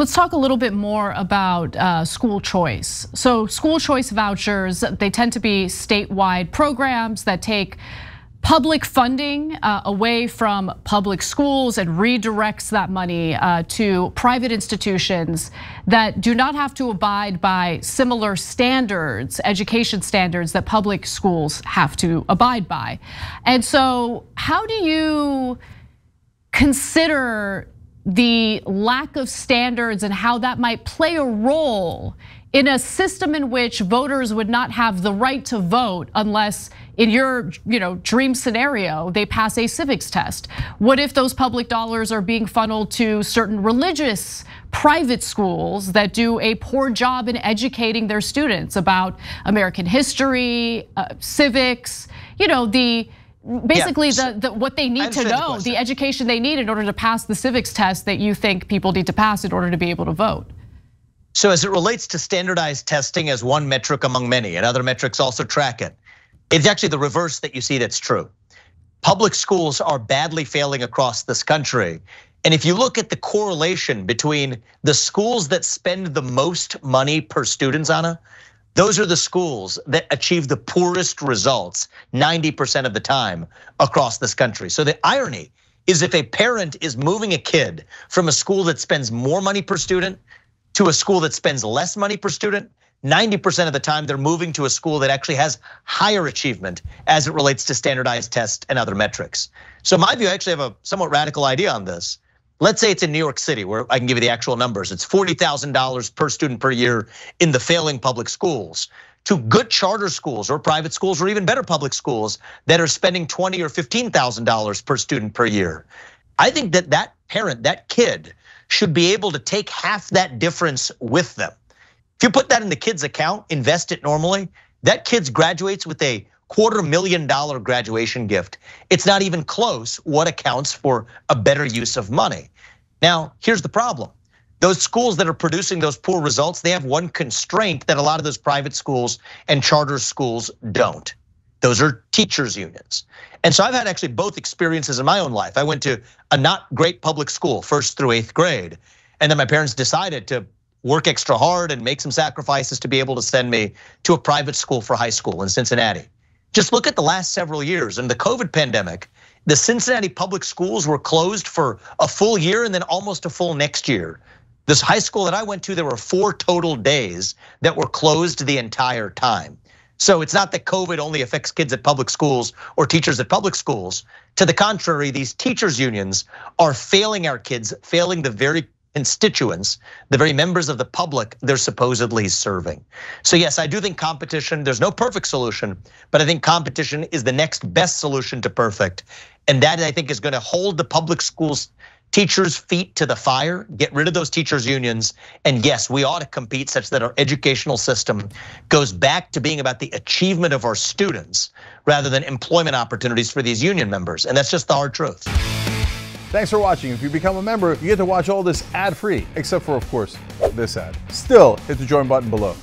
Let's talk a little bit more about school choice. So school choice vouchers, they tend to be statewide programs that take public funding away from public schools and redirects that money to private institutions that do not have to abide by similar standards, education standards that public schools have to abide by. And so how do you consider the lack of standards and how that might play a role in a system in which voters would not have the right to vote unless, in your dream scenario, they pass a civics test? What if those public dollars are being funneled to certain religious private schools that do a poor job in educating their students about American history, civics, basically what they need to know, the education they need in order to pass the civics test that you think people need to pass in order to be able to vote? So as it relates to standardized testing as one metric among many, and other metrics also track it, it's actually the reverse that you see that's true. Public schools are badly failing across this country. And if you look at the correlation between the schools that spend the most money per student, Anna, those are the schools that achieve the poorest results 90% of the time across this country. So the irony is, if a parent is moving a kid from a school that spends more money per student to a school that spends less money per student, 90% of the time they're moving to a school that actually has higher achievement as it relates to standardized tests and other metrics. So in my view, I actually have a somewhat radical idea on this. Let's say it's in New York City, where I can give you the actual numbers. It's $40,000 per student per year in the failing public schools, to good charter schools or private schools or even better public schools that are spending $20,000 or $15,000 per student per year. I think that parent, that kid, should be able to take half that difference with them. If you put that in the kid's account, invest it normally, that kid graduates with a $250,000 graduation gift. It's not even close what accounts for a better use of money. Now, here's the problem. Those schools that are producing those poor results, they have one constraint that a lot of those private schools and charter schools don't. Those are teachers' unions. And so I've had actually both experiences in my own life. I went to a not great public school, 1st through 8th grade. And then my parents decided to work extra hard and make some sacrifices to be able to send me to a private school for high school in Cincinnati. Just look at the last several years. In the COVID pandemic, the Cincinnati public schools were closed for a full year and then almost a full next year. This high school that I went to, there were 4 total days that were closed the entire time. So it's not that COVID only affects kids at public schools or teachers at public schools. To the contrary, these teachers' unions are failing our kids, failing the very constituents, the very members of the public they're supposedly serving. So yes, I do think competition, there's no perfect solution, but I think competition is the next best solution to perfect. And that, I think, is gonna hold the public schools teachers' feet to the fire, get rid of those teachers' unions. And yes, we ought to compete such that our educational system goes back to being about the achievement of our students rather than employment opportunities for these union members. And that's just the hard truth. Thanks for watching. If you become a member, you get to watch all this ad-free, except for, of course, this ad. Still, hit the join button below.